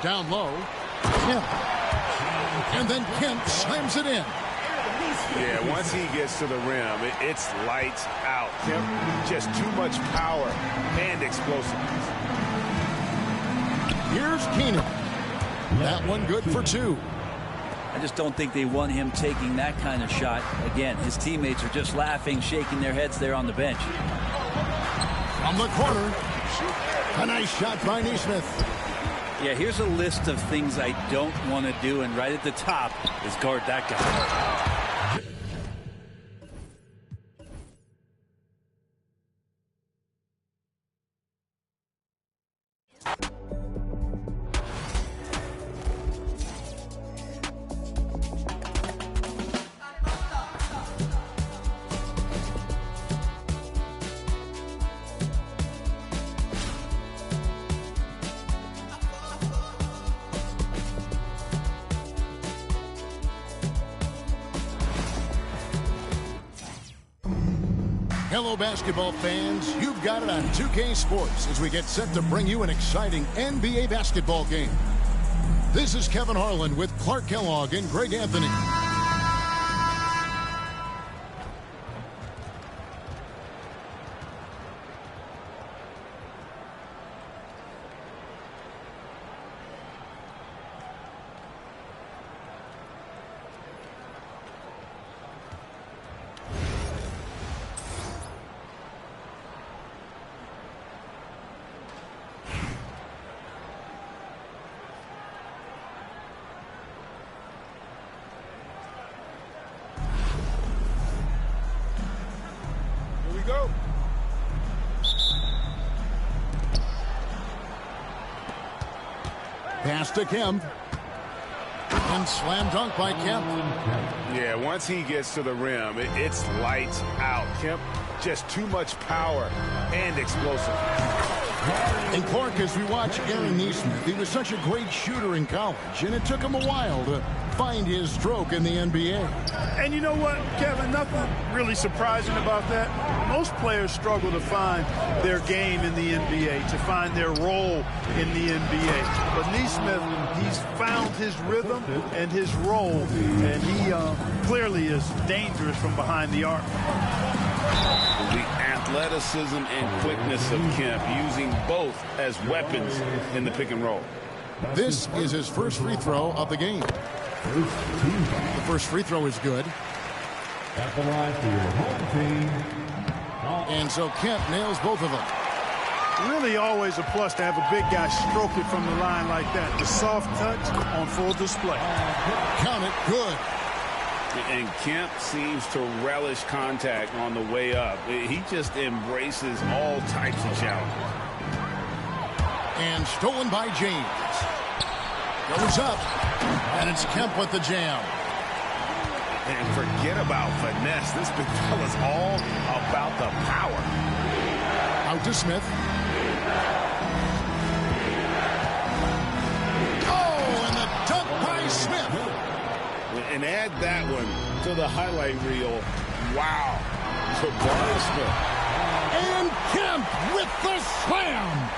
Down low. Kemp. And then Kemp slams it in. Yeah, once he gets to the rim, it's lights out. Kemp, just too much power and explosiveness. Here's Keenan. That one good for 2. I just don't think they want him taking that kind of shot. Again, his teammates are just laughing, shaking their heads there on the bench. From the corner. A nice shot by Neesmith. Yeah, here's a list of things I don't want to do, and right at the top is guard that guy. Hello, basketball fans. You've got it on 2K Sports as we get set to bring you an exciting NBA basketball game. This is Kevin Harlan with Clark Kellogg and Greg Anthony. Go. Pass to Kemp. And slam dunk by Kemp. Yeah, once he gets to the rim, it's lights out. Kemp, just too much power and explosiveness. And Clark, as we watch Aaron Neesmith, he was such a great shooter in college, and it took him a while to find his stroke in the NBA. And you know what, Kevin, nothing really surprising about that. Most players struggle to find their game in the NBA, to find their role in the NBA. But Neesmith, he's found his rhythm and his role, and he clearly is dangerous from behind the arc. The athleticism and quickness of Kemp, using both as weapons in the pick and roll. This is his first free throw of the game. The first free throw is good. At the line for your home team. And so Kemp nails both of them. Really always a plus to have a big guy stroke it from the line like that. The soft touch on full display. Count it, good. And Kemp seems to relish contact on the way up. He just embraces all types of challenges. And stolen by James. Goes up. And it's Kemp with the jam. And forget about finesse. This big fella's all about the power. Out to Smith. Oh, and the dunk by Smith. And add that one to the highlight reel. Wow. Jabari Smith. And Kemp with the slam.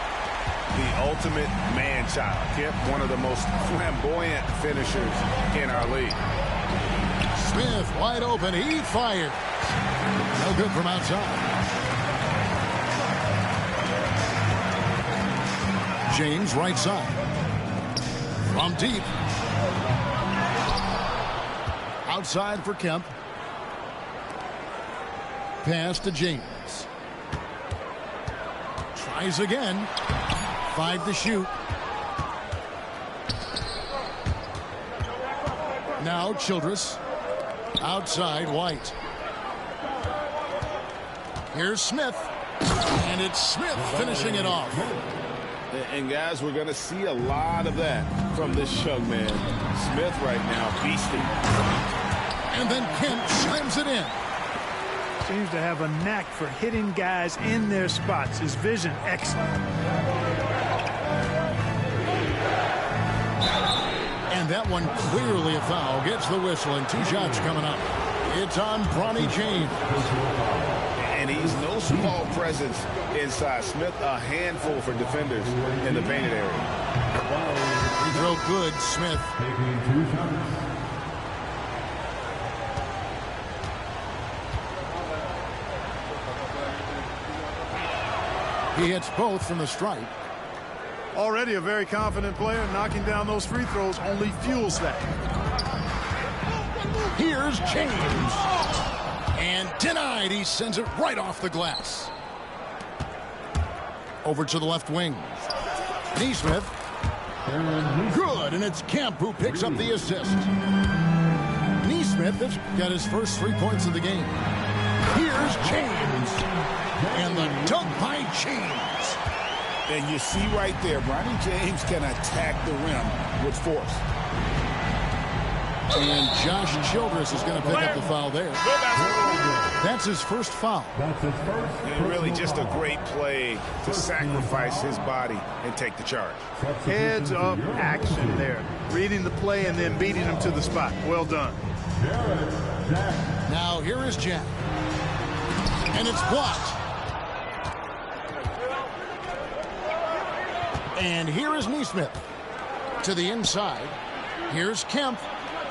The ultimate man-child. Kemp, one of the most flamboyant finishers in our league. Smith wide open. He fired. No good from outside. James right side. From deep. Outside for Kemp. Pass to James. Tries again. 5 to shoot. Now Childress. Outside White. Here's Smith. And it's Smith finishing it off. And guys, we're going to see a lot of that from this young man. Smith right now feasting. And then Kemp slams it in. Seems to have a knack for hitting guys in their spots. His vision excellent. And that one clearly a foul. Gets the whistle and 2 shots coming up. It's on Bronny James. And he's no small presence inside. Smith, a handful for defenders in the painted area. He drove good, Smith. Taking 2 shots. He hits both from the stripe. Already a very confident player. Knocking down those free throws only fuels that. Here's James. And denied. He sends it right off the glass. Over to the left wing. Neesmith. Good, and it's Kemp who picks up the assist. Neesmith has got his first 3 points of the game. Here's James. And the dunk by James. And you see right there, Bronny James can attack the rim with force. And Josh Childress is going to pick up the foul there. That's his first foul. That's his first. And really just a great play to sacrifice his body and take the charge. Heads up action there. Reading the play and then beating him to the spot. Well done. Now here is Jack. And it's blocked. And here is Neesmith. To the inside. Here's Kemp.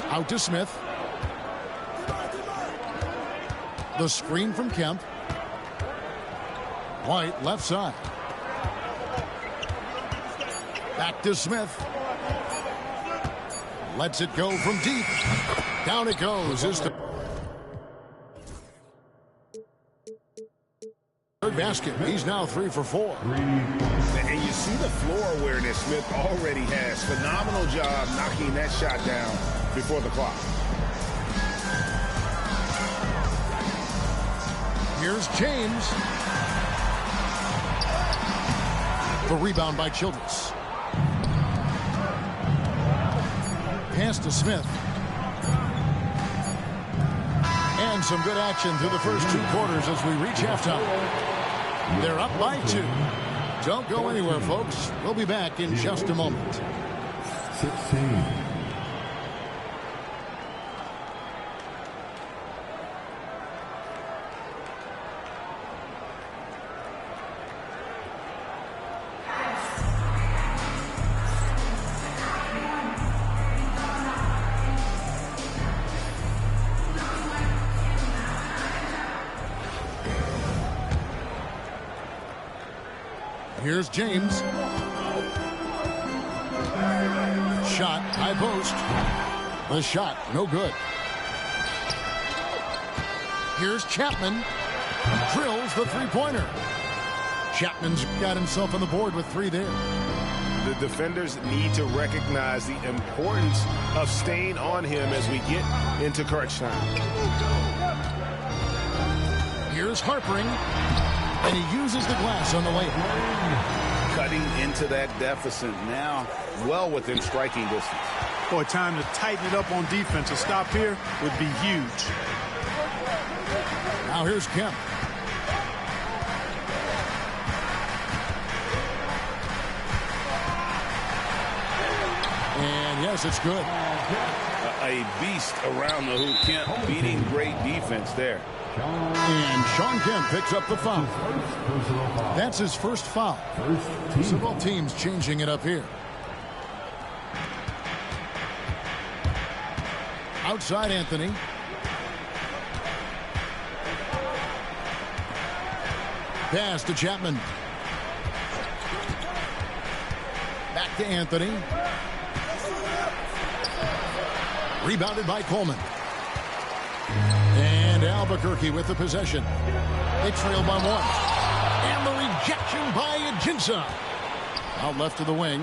Out to Smith. The screen from Kemp. White left side. Back to Smith. Lets it go from deep. Down it goes. Third basket. He's now 3 for 4. And you see the floor awareness Smith already has. Phenomenal job knocking that shot down before the clock. Here's James. The rebound by Childress. Pass to Smith. And some good action through the first 2 quarters as we reach halftime. They're up by 2. Don't go anywhere, folks. We'll be back in just a moment. 16. Here's James. Shot, high post. The shot, no good. Here's Chapman. Drills the three-pointer. Chapman's got himself on the board with 3 there. The defenders need to recognize the importance of staying on him as we get into crunch time. Here's Harpering. And he uses the glass on the way. Cutting into that deficit now, well within striking distance. Boy, time to tighten it up on defense. A stop here would be huge. Now here's Kemp. And yes, it's good. A beast around the hoop. Kemp beating great defense there. And Sean Kemp picks up the foul. That's his first foul. So both teams changing it up here. Outside Anthony. Pass to Chapman. Back to Anthony. Rebounded by Coleman. And Albuquerque with the possession. They trail by 1. And the rejection by Ajinça. Out left to the wing.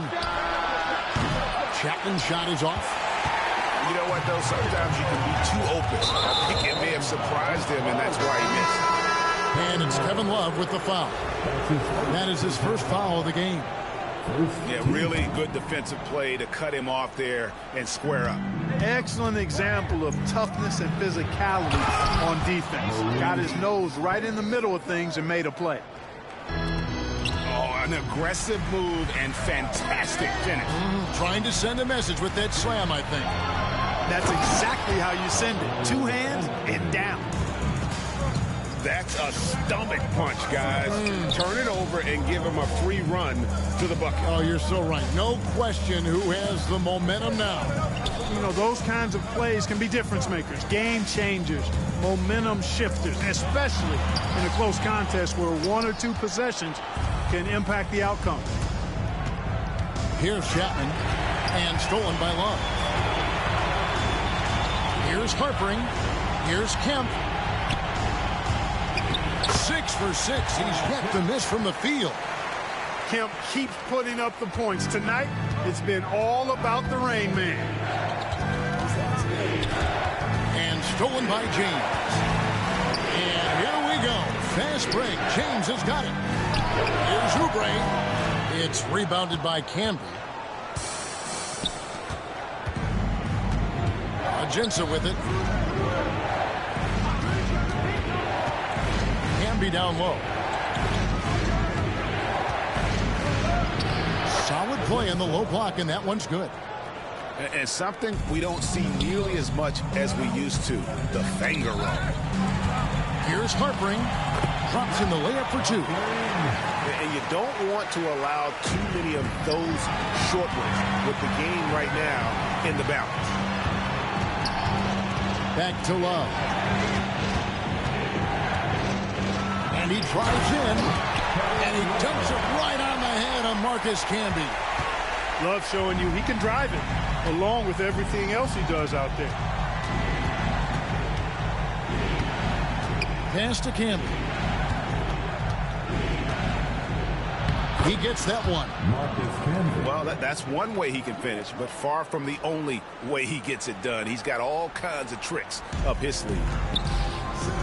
Chapman's shot is off. You know what, though? Sometimes you can be too open. I think it may have surprised him, and that's why he missed. And it's Kevin Love with the foul. That is his first foul of the game. Yeah, really good defensive play to cut him off there and square up. Excellent example of toughness and physicality on defense. Got his nose right in the middle of things and made a play. Oh, an aggressive move and fantastic finish. Trying to send a message with that slam, I think. That's exactly how you send it. 2 hands and down. That's a stomach punch, guys. Turn it over and give him a free run to the bucket. Oh, you're so right. No question who has the momentum now. You know, those kinds of plays can be difference makers, game changers, momentum shifters, especially in a close contest where 1 or 2 possessions can impact the outcome. Here's Chapman, and stolen by Love. Here's Harpering. Here's Kemp. 6 for 6. He's yet to miss from the field. Kemp keeps putting up the points. Tonight, it's been all about the Rain Man. And stolen by James. And here we go. Fast break. James has got it. Here's Oubre. It's rebounded by Canby. Ajinça with it. Canby down low. Solid play in the low block, and that one's good. And something we don't see nearly as much as we used to, the finger roll. Here's Harpering. Drops in the layup for 2. And you don't want to allow too many of those short ones with the game right now in the balance. Back to Love. And he drives in. And he dumps it right on the head of Marcus Camby. Love showing you he can drive it, along with everything else he does out there. Pass to Camby. He gets that one. Well, that's one way he can finish, but far from the only way he gets it done. He's got all kinds of tricks up his sleeve.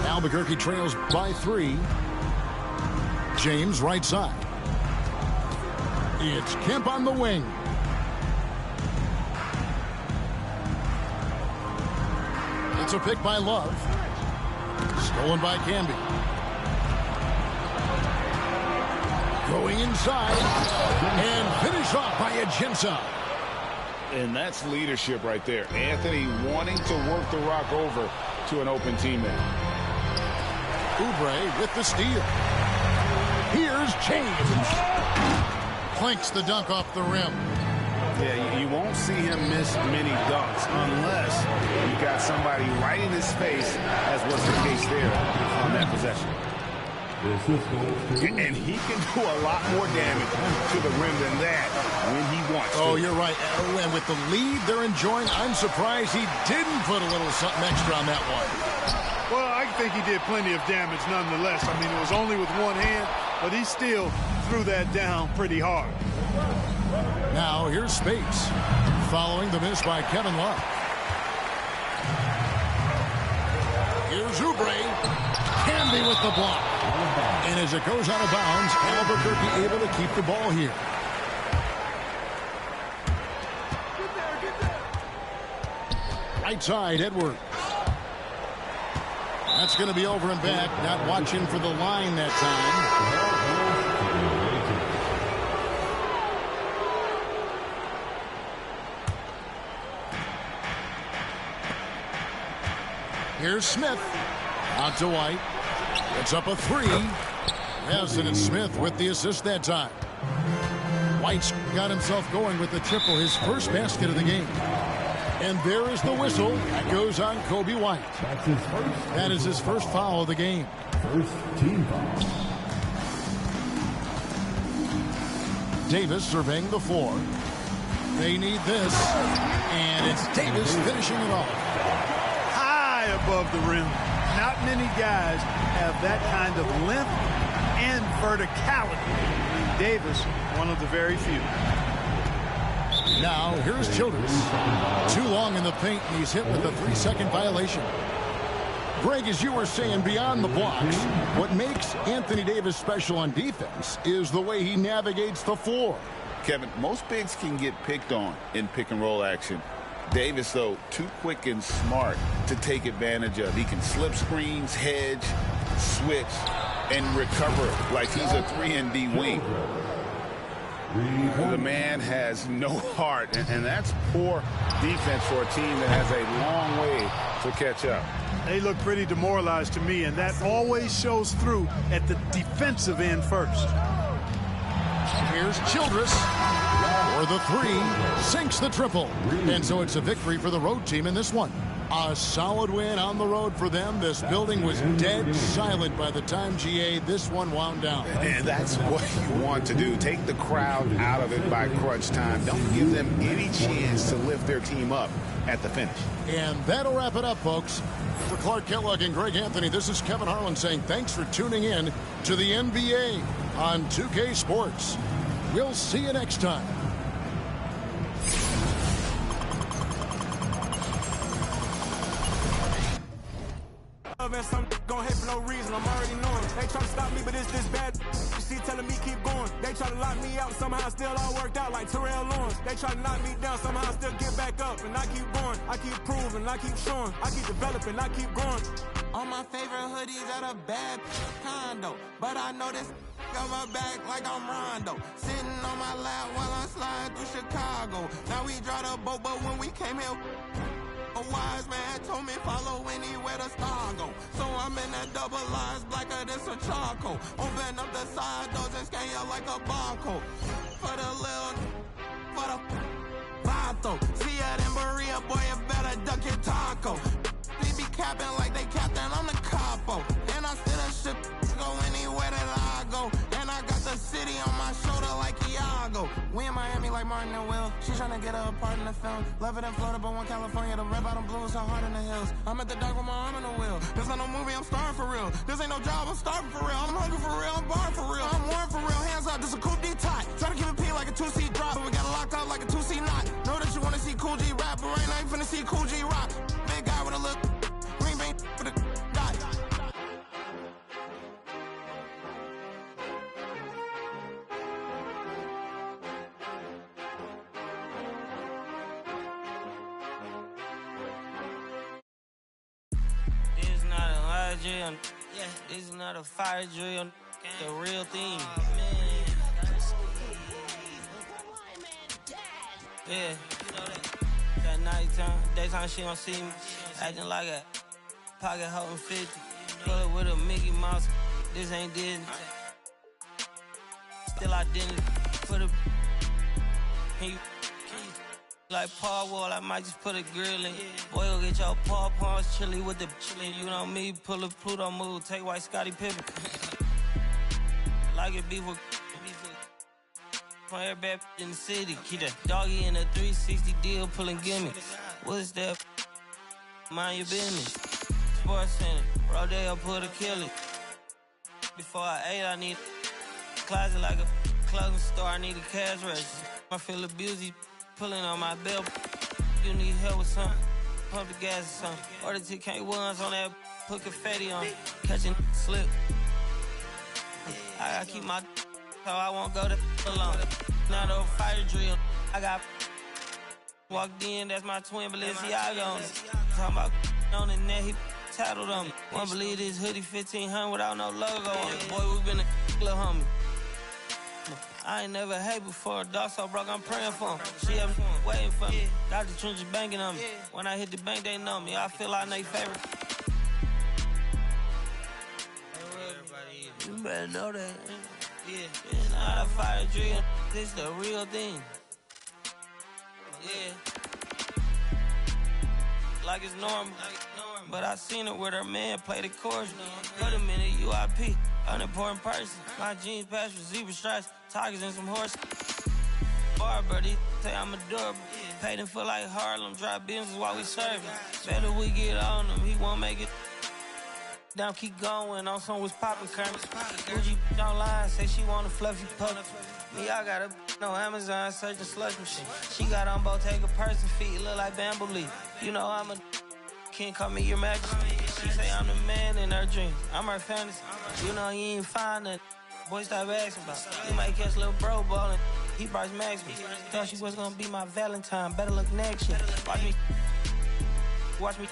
Albuquerque trails by 3. James right side. It's Kemp on the wing. It's a pick by Love. Stolen by Canby. Going inside. And finished off by Ajinça. And that's leadership right there. Anthony wanting to work the rock over to an open teammate. Oubre with the steal. Here's James. Clanks the dunk off the rim. Yeah, you won't see him miss many dunks unless you got somebody right in his face, as was the case there on that possession. And he can do a lot more damage to the rim than that when he wants to. Oh, you're right. And with the lead they're enjoying, I'm surprised he didn't put a little something extra on that one. Well, I think he did plenty of damage nonetheless. I mean, it was only with one hand, but he still threw that down pretty hard. Now here's Spates following the miss by Kevin Love. Here's Oubre. Canby with the block. And as it goes out of bounds, Albuquerque able to keep the ball here. Right side, Edwards. That's going to be over and back. Not watching for the line that time. Here's Smith. Out to White. It's up a 3. Yes, and it's Smith with the assist that time. White's got himself going with the triple, his first basket of the game. And there is the whistle. That goes on Kobe White. That's his first. That is his first foul of the game. First team foul. Davis surveying the floor. They need this. And it's Davis finishing it off. High above the rim. Not many guys have that kind of length and verticality. And Davis, one of the very few. Now, here's Childers. Too long in the paint, and he's hit with a 3-second violation. Greg, as you were saying, beyond the blocks, what makes Anthony Davis special on defense is the way he navigates the floor. Kevin, most bigs can get picked on in pick-and-roll action. Davis, though, too quick and smart to take advantage of. He can slip screens, hedge, switch, and recover like he's a 3-and-D wing. The man has no heart, and that's poor defense for a team that has a long way to catch up. They look pretty demoralized to me, and that always shows through at the defensive end first. Here's Childress for the three, sinks the triple. And so it's a victory for the road team in this one. A solid win on the road for them. This building was dead silent by the time, GA, this one wound down. And that's what you want to do. Take the crowd out of it by crunch time. Don't give them any chance to lift their team up at the finish. And that'll wrap it up, folks. For Clark Kellogg and Greg Anthony, this is Kevin Harlan saying thanks for tuning in to the NBA on 2K Sports. We'll see you next time. And some gon' hate for no reason, I'm already knowing. They try to stop me, but it's this bad. She telling me keep going. They try to lock me out, somehow still all worked out like Terrell Lawrence. They try to knock me down, somehow still get back up. And I keep going, I keep proving, I keep showing, I keep developing, I keep growing. All my favorite hoodies at a bad condo, but I know this got my back like I'm Rondo. Sitting on my lap while I'm sliding through Chicago. Now we drive the boat, but when we came here, a wise man told me follow anywhere the star go. So I'm in that double lines blacker than some charcoal. Open up the side doors and scan you like a barcode. For the little, for the vato. See ya in Berea, boy, you better duck your taco. They be capping like they captain, I'm the capo. And I still a ship, go anywhere that I go. And I got the city on my shoulder like Iago. We in Miami like Martin and Will. She tryna get her a part in the film. Love it in Florida, but one California. The red bottom blue is so hard in the hills. I'm at the dock with my arm in the wheel. This ain't no movie, I'm starring for real. This ain't no job, I'm starving for real. I'm hungry for real, I'm barring for real. I'm warm for real, hands up, this a coupe D-tie. Try to keep it P like a 2C drop, but we got it locked up like a 2C knot. Know that you wanna see Cool G rap, but right now you finna see Cool G rock. Big guy with a look, green bean with a dot. Drill. Yeah, this is not a fire drill. The real thing. Oh, yeah, you know that nighttime, daytime she don't see me. Acting like a pocket holding 50. Pull it with a Mickey Mouse. This ain't Disney. Still identity for the. Like Paul Wall, I might just put a grill in. Boy, go get your paw paws chili with the chili. You know me, pull a Pluto move, take white Scottie Pippen. Like it beef with from everybody in the city. Keep that doggy in a 360 deal, pulling gimme. What's that? Mind your business. Sports Center, Rodeo, put a kill it. Before I ate, I need a closet like a clothing store. I need a cash register. I feel abused. Pulling on my belt, you need help with something, pump the gas or something. Order TK1s on that, put confetti on, catching slip. I gotta keep my so I won't go to alone. Not a fire drill, I got walked in, that's my twin Balenciaga on it. Talking about on the net, he tattled on me. Won't believe this hoodie 1500 without no logo on it. Boy, we been a little homie. I ain't never hate before. A dog so broke, I'm praying for him. She have waiting for me. Got the trenches banking on me. When I hit the bank, they know me. I feel like they favorite. You better know that. Yeah, it's not a fire drill. This the real thing. Yeah. Like it's normal. But I seen it with her man play the chorus. Put him in a UIP. Unimportant person. My jeans patched with zebra stripes, tigers and some horses. Barber, they say I'm adorable. Paid him for like Harlem, drive business while we serving. Better we get on him, he won't make it. Down, keep going, on some was poppin' Kermit. Gucci online, say she want a fluffy pup. Me, I got a no Amazon searching slush machine. She got on Bottega person feet, look like bamboo leaf. You know I'm a can't call me your majesty. She say I'm the man in her dreams. I'm her fantasy. You know you ain't find nothing. Boy, stop asking about it. You might catch little bro ballin'. He Bryce Max me. Thought she was gonna be my Valentine. Better look next year. Watch me.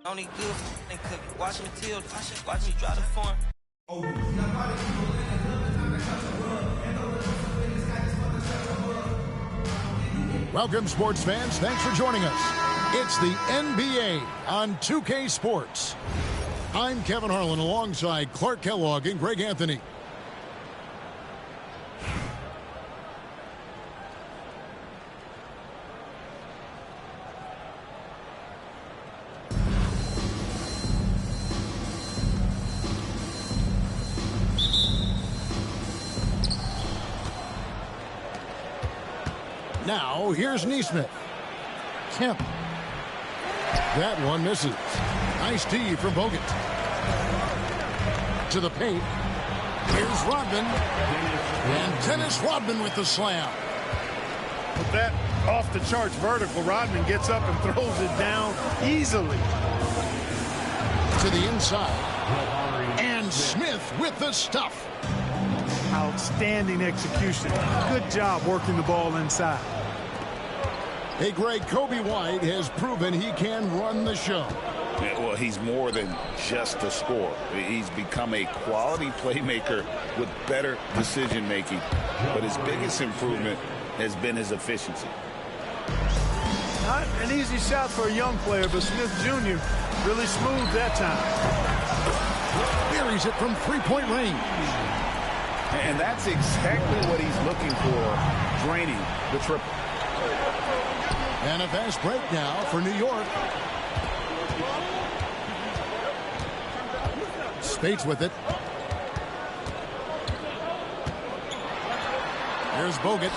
Only good and cook it. Watch me tilt. Watch me drop the form. Welcome, sports fans. Thanks for joining us It's the NBA on 2K Sports. I'm Kevin Harlan alongside Clark Kellogg and Greg Anthony. Now, here's Neesmith. Kemp. That one misses. Nice D from Bogut. To the paint. Here's Rodman. And Dennis Rodman with the slam. With that off-the-charts vertical, Rodman gets up and throws it down easily. To the inside. And Smith with the stuff. Outstanding execution. Good job working the ball inside. Hey, Greg, Kobe White has proven he can run the show. Yeah, well, he's more than just a scorer. He's become a quality playmaker with better decision-making. But his biggest improvement has been his efficiency. Not an easy shot for a young player, but Smith Jr. really smooth that time. Buries it from three-point range. And that's exactly what he's looking for, draining the triple. And a fast break now for New York. Spates with it. Here's Bogut.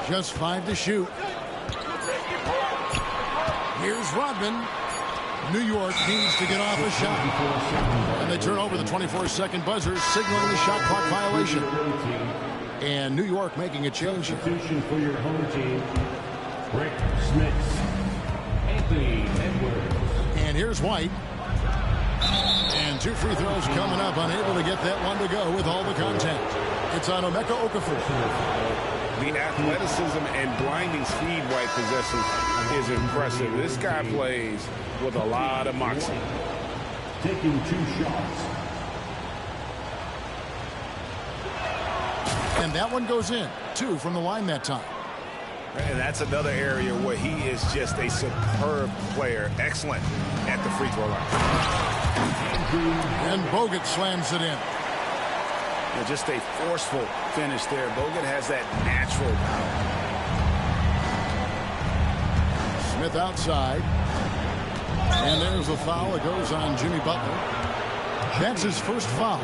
Just 5 to shoot. Here's Rodman. New York needs to get off a shot. And they turn over the 24-second buzzer, signaling the shot clock violation. And New York making a change here. Substitution for your home team, Rick Smith, Anthony Edwards. And here's White. And 2 free throws coming up, unable to get that one to go with all the contact. It's on Emeka Okafor. The athleticism and blinding speed White possesses is impressive. This guy plays with a lot of moxie. Taking 2 shots. And that one goes in. 2 from the line that time. And that's another area where he is just a superb player. Excellent at the free throw line. And Bogut slams it in. Yeah, just a forceful finish there. Bogut has that natural power. Smith outside. And there's a foul. It goes on Jimmy Butler. That's his first foul.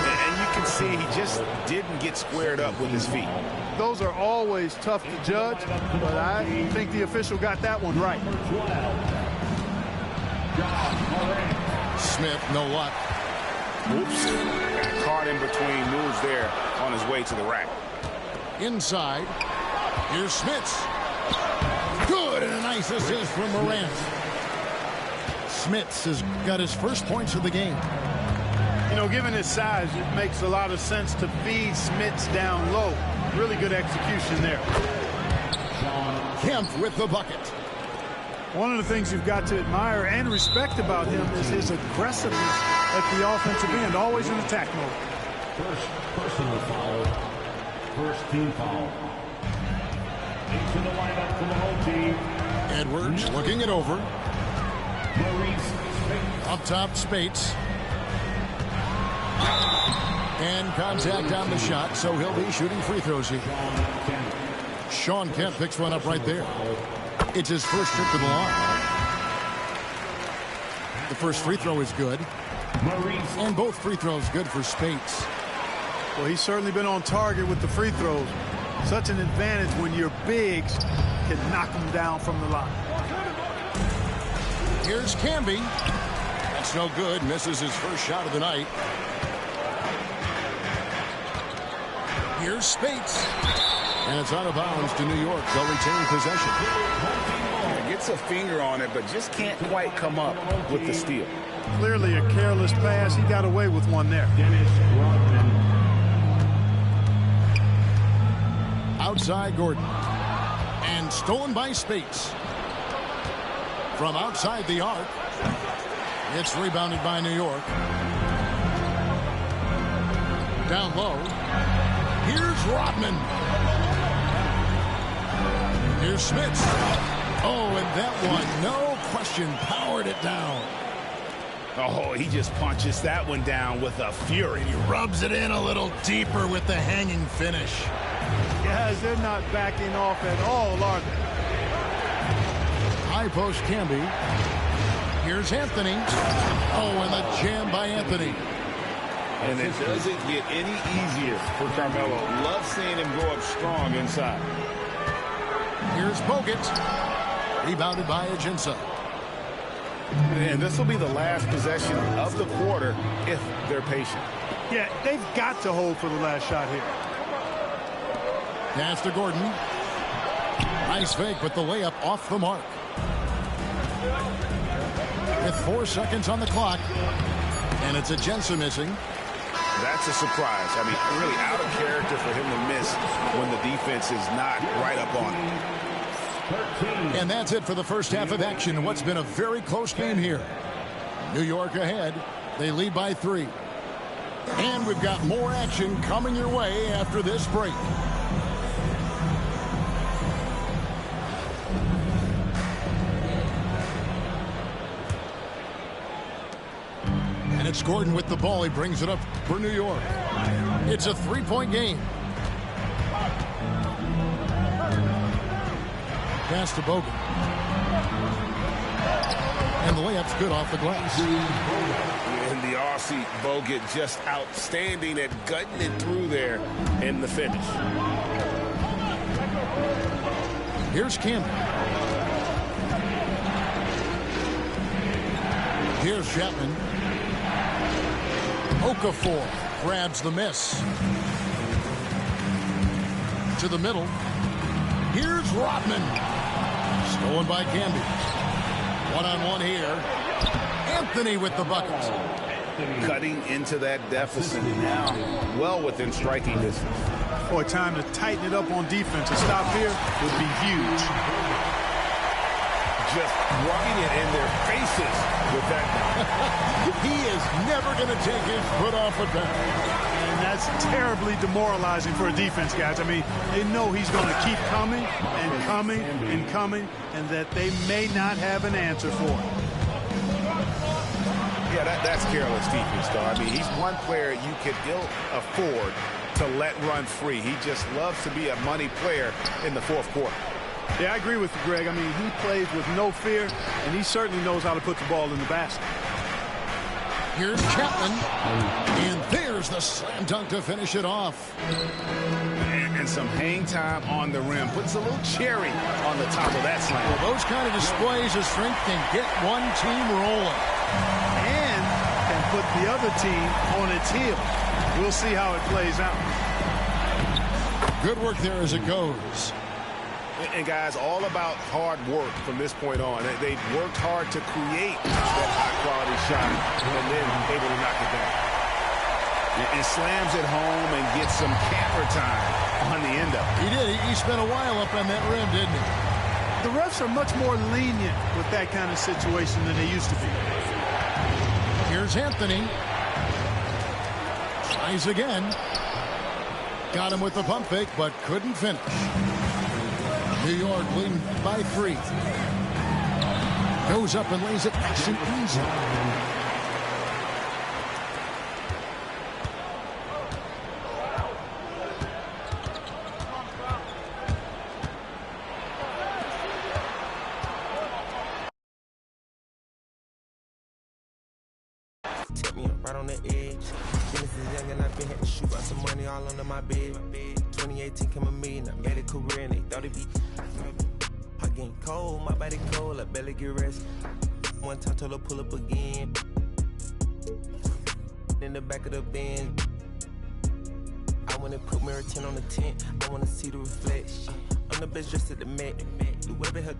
And you can see he just didn't get squared up with his feet. Those are always tough to judge, but I think the official got that one right. Smith, no luck. Oops. Caught in between moves there on his way to the rack. Inside. Here's Smith. Good, and a nice assist from Morant. Smith has got his first points of the game. You know, given his size, it makes a lot of sense to feed Smits down low. Really good execution there. Kemp with the bucket. One of the things you've got to admire and respect about him is his aggressiveness at the offensive end, always in attack mode. First personal foul. First team foul. Into the lineup for the home team. Edwards looking it over. Up top, Spates. And contact on the shot, so he'll be shooting free throws here. Sean Kemp picks one up right there. It's his first trip to the line. The first free throw is good. And both free throws good for Spates. Well, he's certainly been on target with the free throws. Such an advantage when your bigs can knock them down from the line. Here's Camby. That's no good. Misses his first shot of the night. Here's Spates. And it's out of bounds to New York. They'll retain possession. Gets a finger on it, but just can't quite come up with the steal. Clearly a careless pass. He got away with one there. Outside Gordon. And stolen by Spates. From outside the arc. It's rebounded by New York. Down low. Here's Rodman. Here's Smith. Oh, and that one, no question, powered it down. Oh, he just punches that one down with a fury. He rubs it in a little deeper with the hanging finish. Guys, they're not backing off at all, are they? High post Camby. Here's Anthony. Oh, and the jam by Anthony. And it doesn't get any easier for Carmelo. Love seeing him go up strong inside. Here's Bogut. Rebounded by Ajinça. And this will be the last possession of the quarter if they're patient. Yeah, they've got to hold for the last shot here. Pass to Gordon. Nice fake, but the layup off the mark. With 4 seconds on the clock. And it's Ajinça missing. That's a surprise. I mean, really out of character for him to miss when the defense is not right up on him. And that's it for the first half of action in what's been a very close game here. New York ahead. They lead by 3. And we've got more action coming your way after this break. And it's Gordon with the ball. He brings it up for New York. It's a 3-point game. Pass to Bogut. And the layup's good off the glass. And the Aussie Bogut just outstanding at gutting it through there in the finish. Here's Campbell. Here's Chapman. Okafor grabs the miss. To the middle. Here's Rodman. Stolen by Camby. One-on-one here. Anthony with the bucket. Cutting into that deficit now. Well within striking distance. Boy, time to tighten it up on defense. A stop here would be huge. Just rubbing it in their faces with that. He is never going to take his foot off the gas. And that's terribly demoralizing for a defense, guys. I mean, they know he's going to keep coming and coming and coming, and that they may not have an answer for it. Yeah, that's careless defense, though. I mean, he's one player you could ill afford to let run free. He just loves to be a money player in the fourth quarter. Yeah, I agree with you, Greg. I mean, he plays with no fear, and he certainly knows how to put the ball in the basket. Here's Chapman. And there's the slam dunk to finish it off. And some hang time on the rim. Puts a little cherry on the top of that slam. Well, those kind of displays of strength can get one team rolling. And can put the other team on its heels. We'll see how it plays out. Good work there as it goes. And guys, all about hard work from this point on. They've worked hard to create that high-quality shot and then able to knock it down. And slams it home and gets some camera time on the end of it. He did. He spent a while up on that rim, didn't he? The refs are much more lenient with that kind of situation than they used to be. Here's Anthony. Tries again. Got him with the pump fake, but couldn't finish. New York leading by 3. Goes up and lays it nice and easy. Tip me up right on the edge. Business is young and I've been had to shoot out some money all under my bed. 2018 came a million, I made a career and they thought it'd be. I getting cold, my body cold, I barely get rest. One time told her pull up again. In the back of the Benz. I wanna put mirror 10 on the tent. I wanna see the reflection. I'm the best dressed at the Met. The web her